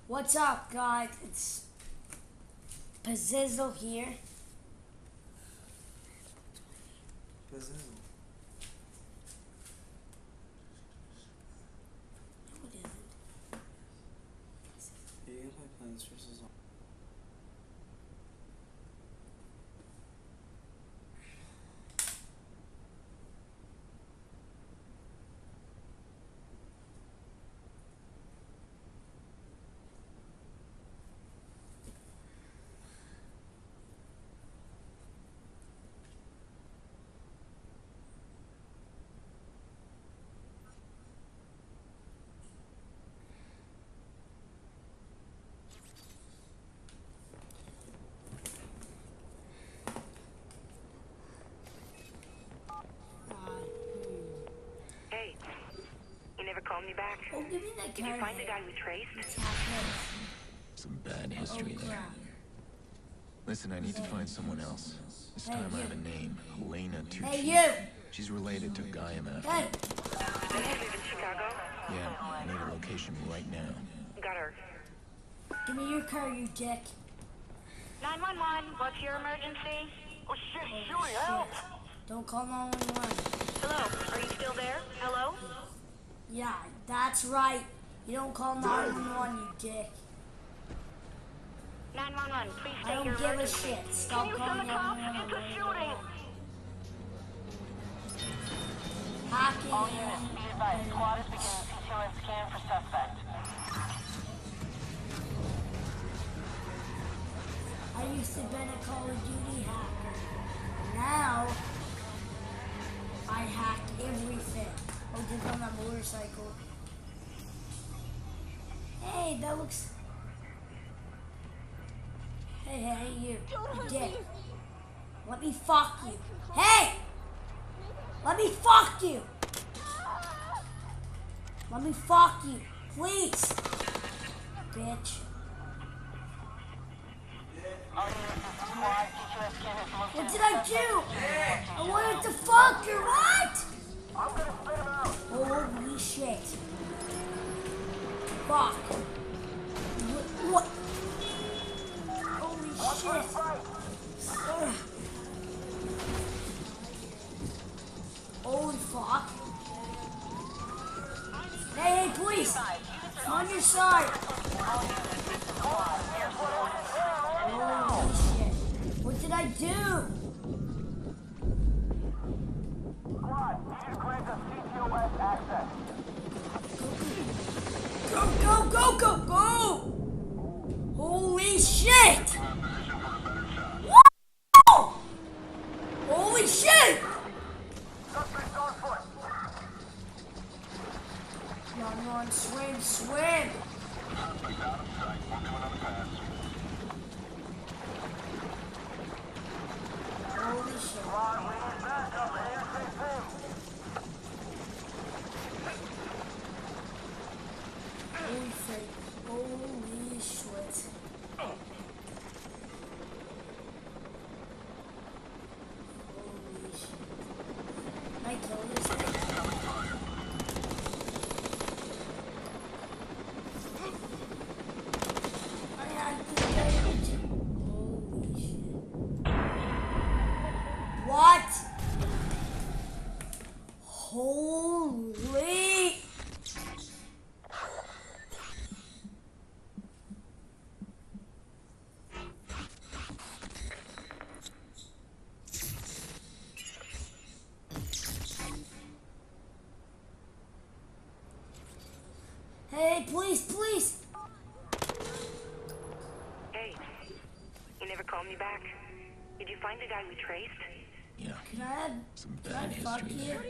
What's up, guys? It's Pizzizzle here. Pizzizzle. No, it isn't. Yeah, you can play Plants vs. Zombies. Hey, you never called me back. Oh, give me that Did you card. find the guy we traced? It's happening. Some bad Oh, history there. crap. Listen, I need to find someone else. This Hey, time I you. have a name. Helena Tucci. Hey, you! She's related to Guy MF. Hey! Does she live in Chicago? Yeah, I need a location right now. Got her. Give me your card, you dick. 911, what's your emergency? Oh, shit. Don't call 911. Hello, are you still there? Hello? Yeah, that's right. You don't call 911, you dick. 911, please I state don't your give a emergency. shit. Stop calling 911. Hacking. All units, be advised. Squad is beginning CTOS scan for suspect. I used to be a Call of Duty hacker. Now, I hack everything. Oh, just on that motorcycle. Hey, that looks... Hey, you dick. Let me fuck you. Hey! Let me fuck you! Let me fuck you, please! Bitch. All units, this is squad. CTOS scan is located. What did I do? I wanted to fuck her, what? I'm gonna spit him out. Holy shit. Fuck. What? Holy shit. Ugh. Holy fuck. Hey, police. I'm on your side. Holy shit. What did I do? Squad, need to grant us CTOS access. Go! Holy shit! Woo! Holy shit! Suspect on foot. Run, swim! Suspect out of sight. We'll do another pass. Holy shit. Squad, we need backup ASAP. Holy shit. Holy shit. Holy shit. Can I kill this thing? I had to damage. Holy shit. What? Holy. Hey, please! Hey, you never called me back. Did you find the guy we traced? Yeah, Can I some can I bad fuck history you? there.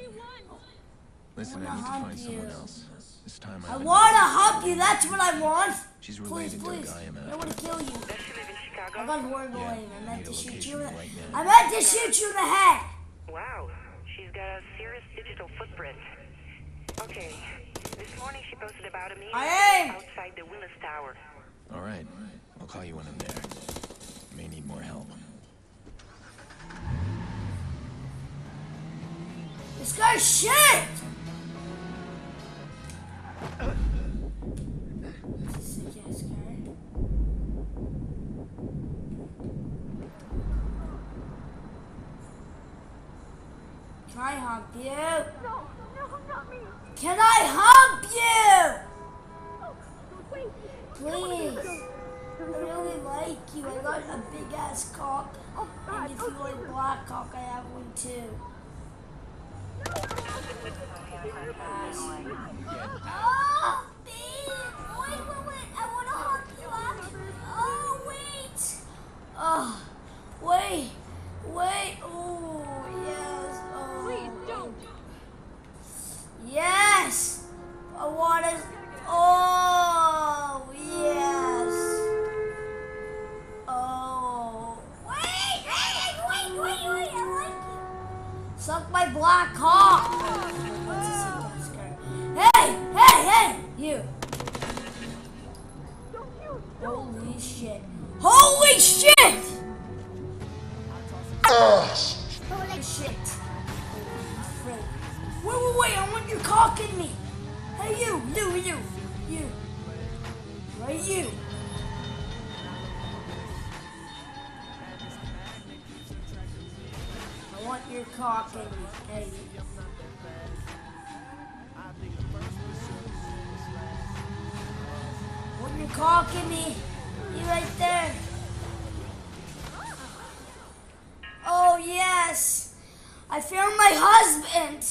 Listen, wanna I need to hump find someone you. else. This time I I have a wanna name. hump you, that's what I want! She's Please, related to please. Guy I MF. don't wanna kill you. Does she live in Chicago? I got horrible Yeah, aim. I I meant need to a shoot location you in the right now. I meant to shoot you in the head! Wow, she's got a serious digital footprint. Okay, this morning she posted about a meeting I aim! outside the Willis Tower. All right, I'll call you when I'm there. May need more help. This guy's shit! Sick ass guy. you? No, not me. Can I hump you? Wait. Please. I really like you. I got a big ass cock. And if you like black cock, I have one too. Oh, babe. Wait. I want to hump you up. Oh, wait. Oh, wait. Oh, yes. Oh. Please don't. Yes. I want to. Oh, yes. Oh. Wait. I like you. Suck my black cock. Hey, you. Holy shit. Holy shit! Wait, I want your cock in me. Hey, you. Right, you. I want your cock in me. Hey, you. Want your cock in me. You right there. Oh, yes. I found my husband.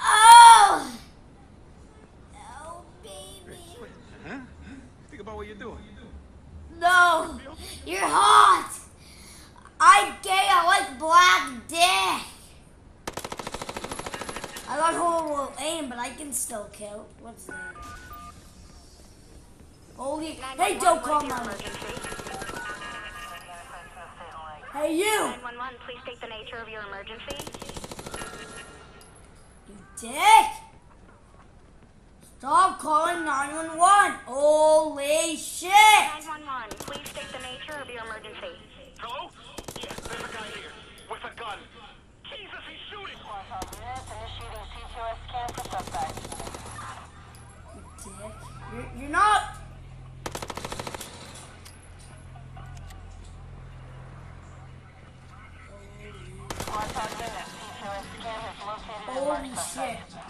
Oh, baby. Huh? Think about what you're doing. No, you're hot. I'm gay. I like black dick. I got horrible aim, but I can still kill. What's that? Holy. Hey, don't call my. Hey, you. 911, please state the nature of your emergency. You dick. Stop calling 911. Holy shit. 911, please state the nature of your emergency. Hello? Yeah, there's a guy here. With a gun. Jesus, he's shooting! Initiating CTOS scan for suspect. You dick. You're not. Montauk unit, CTOS scan has located and Holy marked shit. suspect.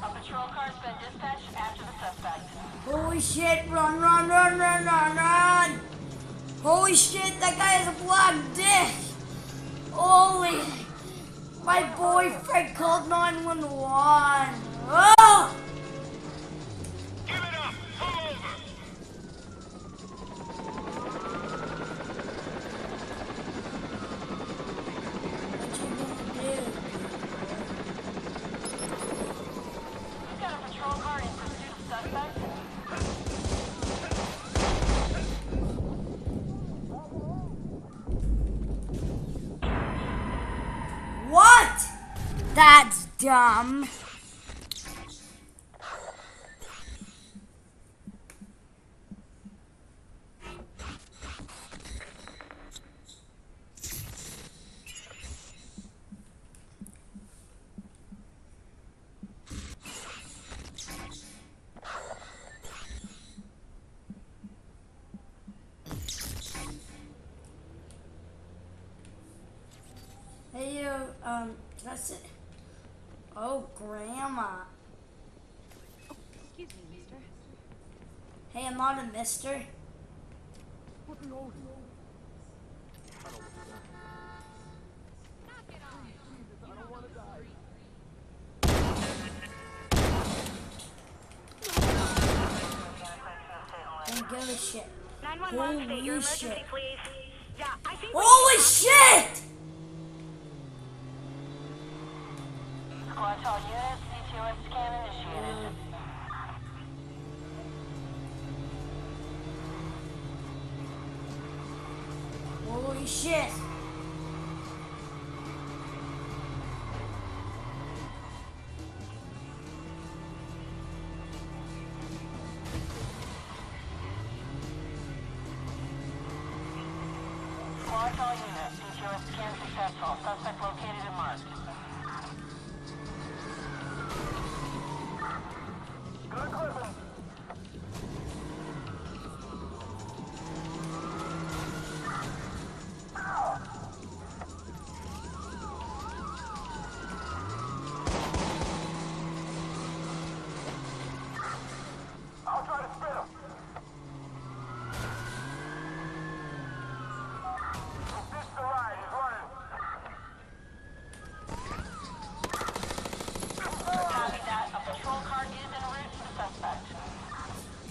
A patrol car has been dispatched after the suspect. Holy shit. Run. Holy shit, that guy has a black dick. Holy. My boyfriend called 911. Oh! Give it up! Pull over! What you gonna do? We've got a patrol car in pursuit of suspect. What? That's dumb. Hey, you, that's it. Oh, Grandma. Excuse me, mister. Hey, I'm not a mister. Don't give a shit. 911, state your Holy emergency, shit. please. Yeah, I think Holy shit! Squad all units, CTOS scan initiated. Holy shit! Squad all units, CTOS scan successful. Suspect located and marked. Good clipping.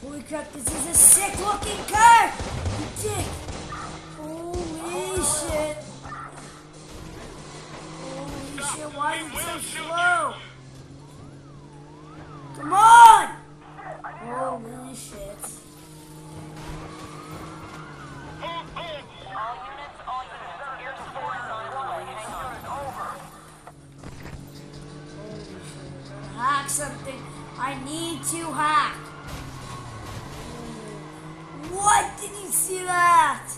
Holy crap, this is a sick looking car! You dick! Holy shit! Holy shit, why is it so slow? Come on! Holy shit. All units. Air support is on its way. Hang on. Hack something. I need to hack. What? Did you see that?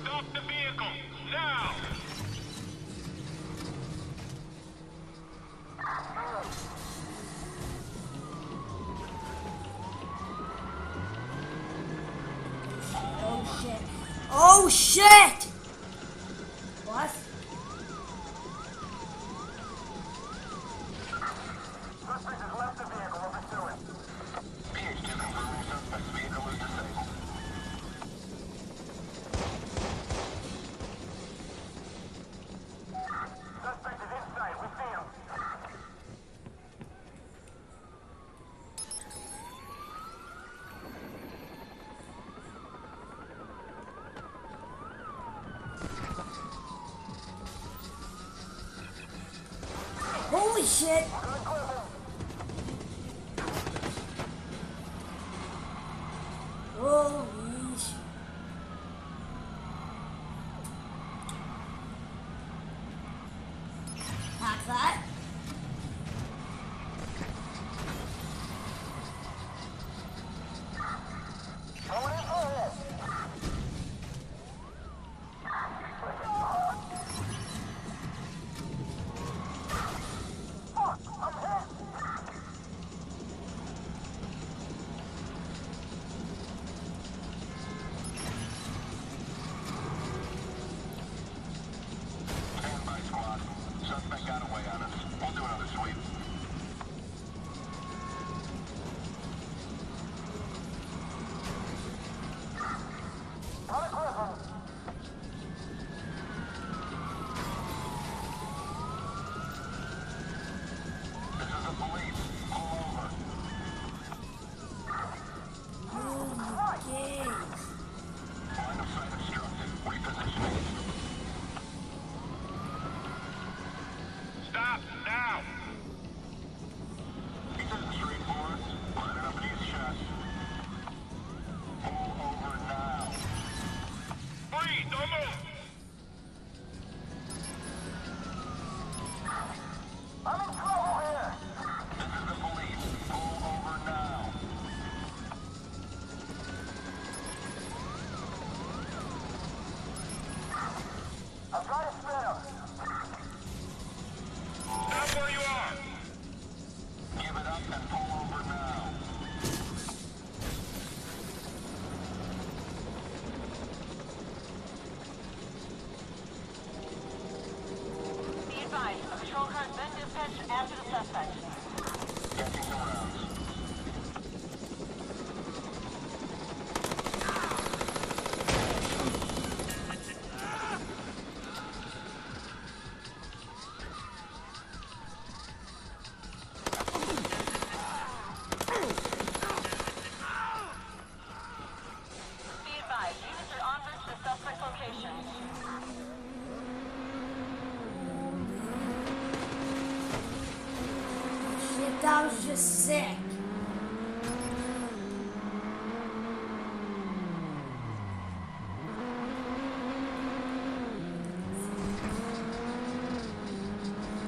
Stop the vehicle, now! Oh shit. Oh shit! What? Suspect has left the vehicle. We're pursuing. PH2 confirming suspect's vehicle is disabled. Suspect is inside. We see him. Holy shit! Holy shit. Hack that. Standby squad. Suspect got away on us. We'll do another sweep. This is the police. Pull over. Holy Line of sight obstructed. Repositioning. Stop now! He's in the street for us. Lining up these shots. Pull over now. Freeze! Don't move! I'm in trouble here! This is the police. Pull over now. I'll try to spin him. Stop where you are! Give it up and pull over now. Be advised, a patrol car has been dispatched after the suspect. Catching some rounds. Be advised, units are en route to the suspect location. shit, that was just sick.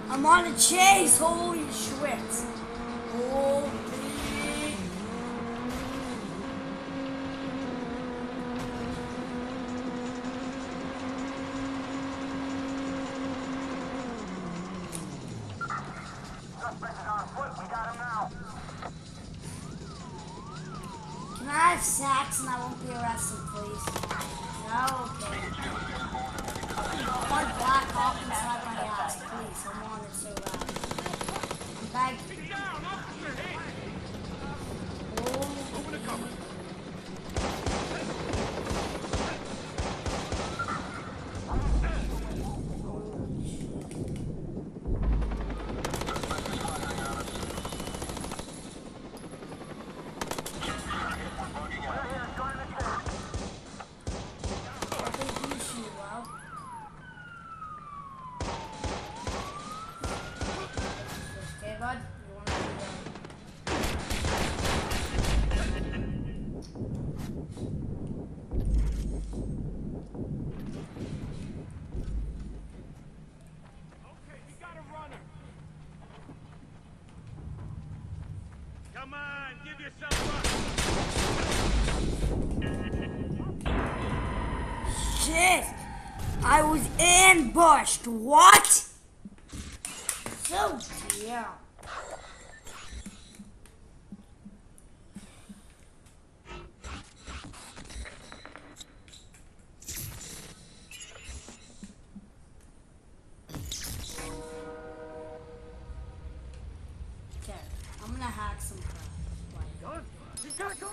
I'm on a chase, holy shit. Holy. Suspect is on foot. We got him now. Can I have sacks and I won't be arrested, please? No? Okay. I want Black Hawk inside my ass, please. I want it so bad. I'm begging. Come on, give yourself up. Shit! I was ambushed. What? So damn. Okay, I'm gonna hack some crap. Like, He's got a gun.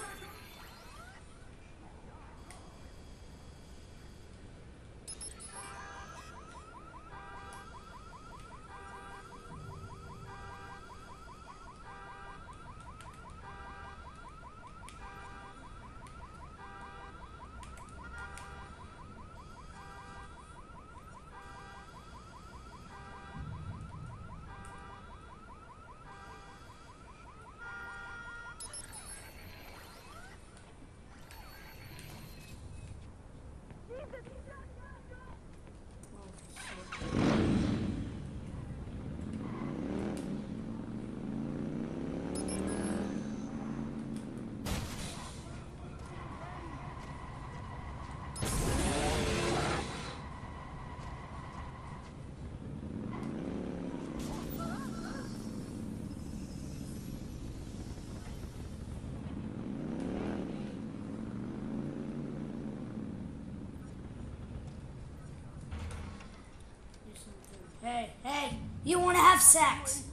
hey, hey, you wanna have sex?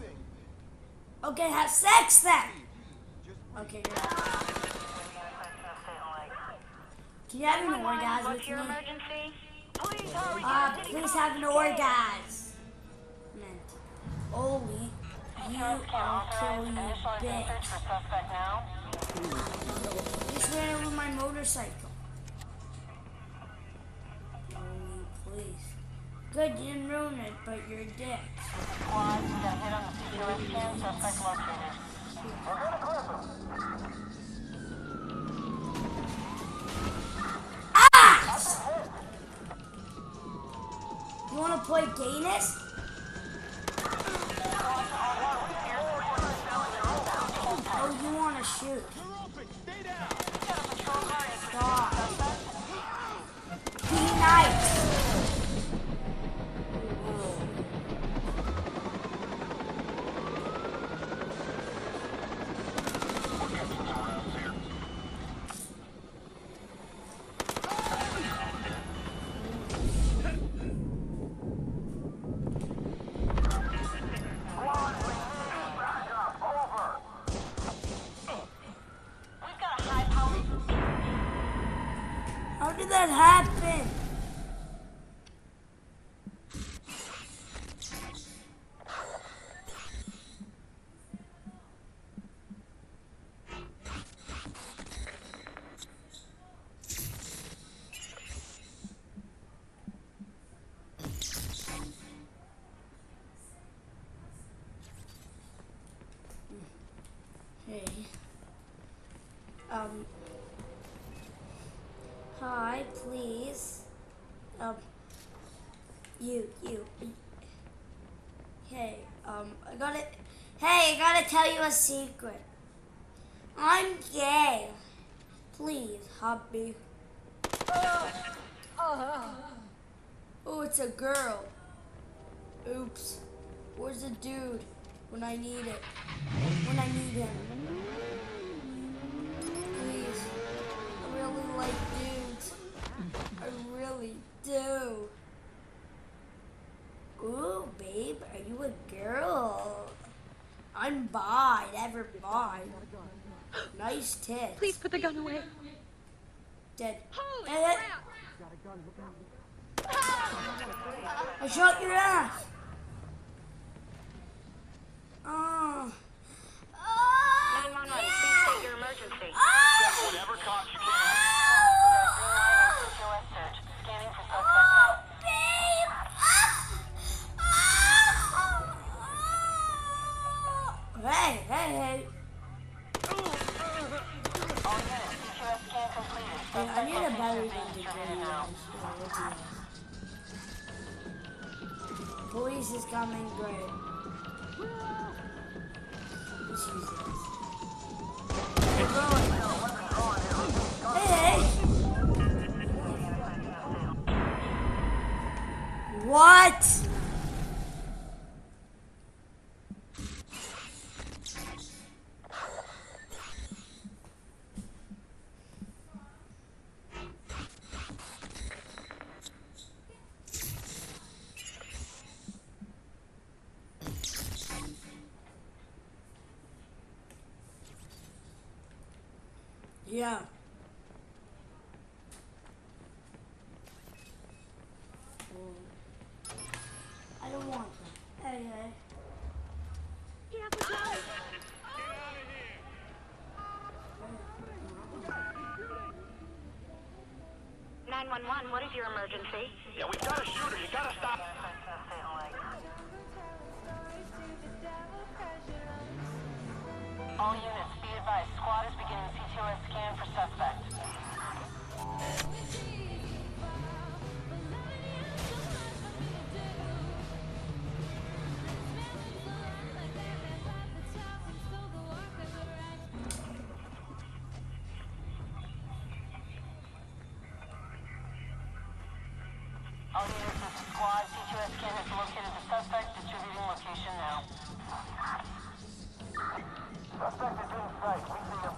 Okay, have sex then. Okay, good. Can you have an orgasm with What's your me? emergency? Please hurry. Please have an orgasm. Oli, you are killing me, bitch. Suspect now. Just ran over my motorcycle. Oli, please. Good, you didn't ruin it, but you're a dick. Squad, we got a hit on the CQS scan. Suspect located. Ah! You wanna play gayness? Oh, you wanna shoot? Stop. Be nice. How did that happen? Hey. Hi, please. You. Hey, I gotta tell you a secret. I'm gay. Please, hubby. Oh, it's a girl. Oops. Where's the dude when I need it? When I need him. Please. I really like dudes. I really do. Ooh, babe, are you a girl? I'm bi, never mind. Nice tits. Please put the gun away. Dead. Holy Eh, I shot your ass. Oh. 911, please state your emergency. Whatever cops you can. CQS search. Scanning for suspect now. Hey. All units, CQS scan completed. Hey, I need a battery gun to Distributed get now. Police is coming, great. Let's use this. Hey! What? Yeah. I don't want that. Hey, hey. 911, what is your emergency? Yeah, we've got a shooter. You gotta stop. All units, be advised. Squad is beginning CTOS scan for suspect. All units, this is squad. CTOS scan has located the suspect. Distributing location now. Suspect is in sight. We see him.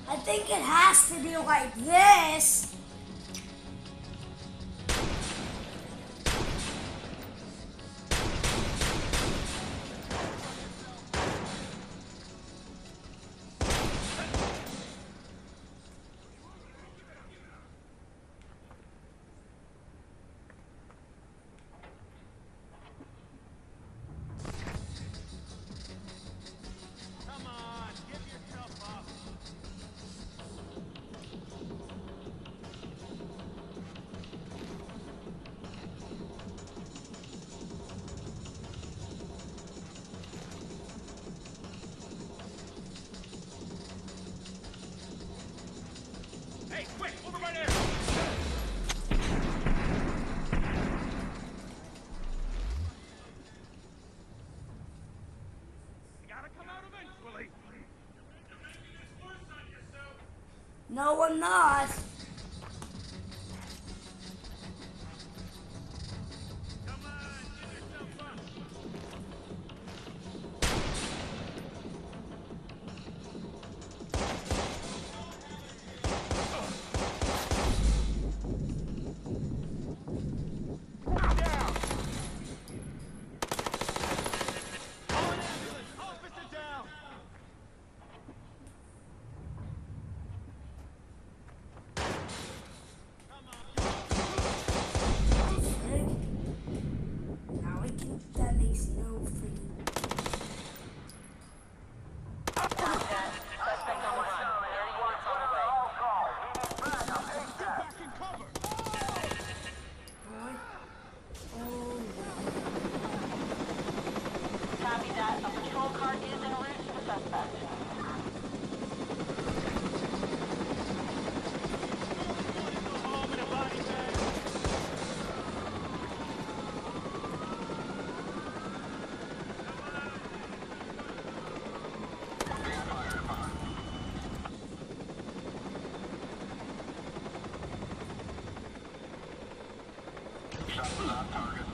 I think it has to be like this. Come on, give yourself up. Hey, quick, over by there. You gotta come out eventually. No, I'm not. Come on, give yourself up. Down. Call an ambulance. Officer down. Now we can at least know for you. Suspect on the run. 30 units on the way. Get back in cover. Boy. Oh, Copy that. A patrol car is en route to the suspect. Home in a body bag. Shot was on target.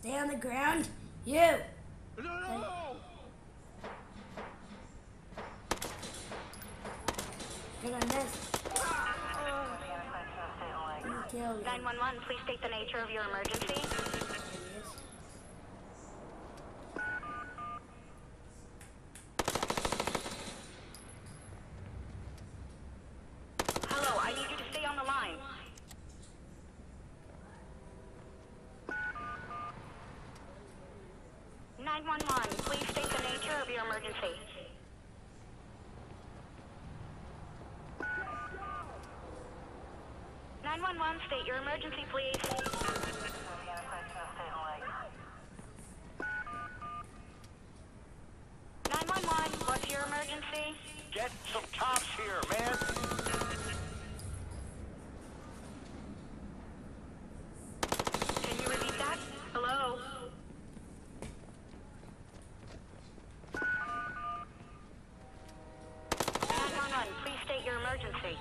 Stay on the ground. You. No! Gonna miss. You killed him. 911, please state the nature of your emergency. Hello, I need you to stay on the line. Please state the nature of your emergency. 911, state your emergency, please. 911, what's your emergency? Get some cops here, man! Can you repeat that? Hello? Please state your emergency.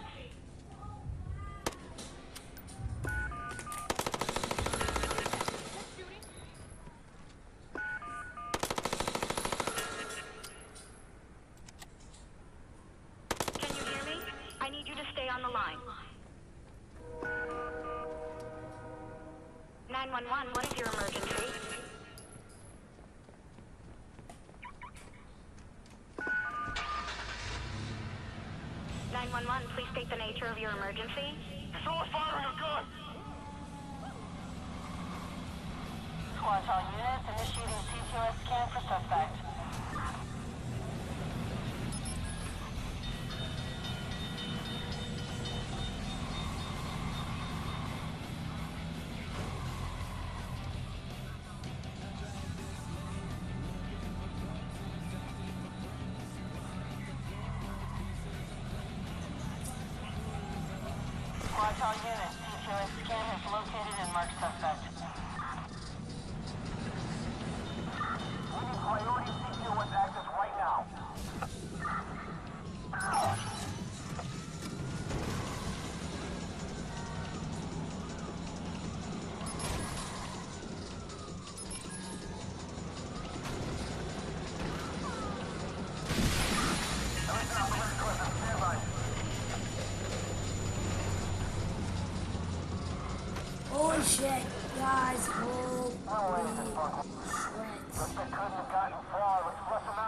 Can you hear me? I need you to stay on the line. 911, what is your emergency? Please state the nature of your emergency. Someone's firing a gun! Squad all units initiating CTOS scan for suspect. Squad all units, CTOS scan has located and marked suspect. We need priority CTOS access right now. Holy shit, guys, holy shreds.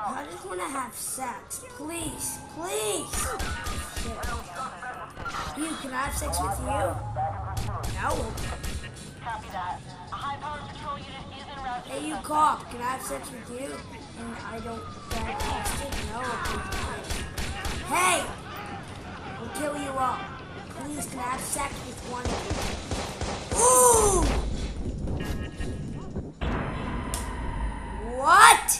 I just want to have sex. Please, please. Shit. You, can I have sex with you? No. Copy that. A high-powered patrol unit is en route to Hey, the you suspect. cop, can I have sex with you? And I don't get arrested? No. Hey! I'll kill you all. Please, can I have sex with one of you? Ooh! What?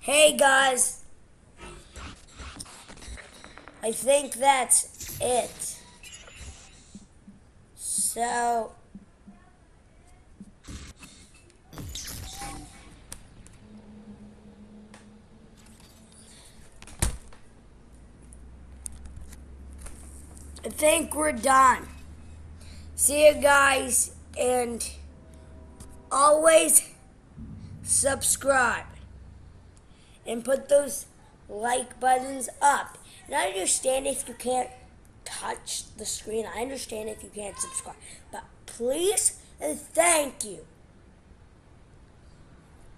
Hey guys, I think that's it. So, I think we're done. See you guys, and always subscribe and put those like buttons up. And I understand if you can't touch the screen. I understand if you can't subscribe. But please and thank you.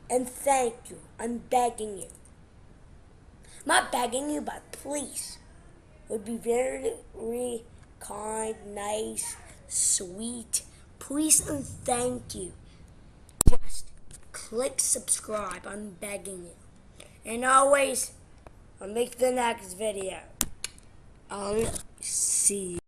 And thank you. I'm begging you. I'm not begging you, but please. It would be very, very kind, nice, sweet. Please and thank you. Just click subscribe. I'm begging you. And always, I'll make the next video. I'll see you.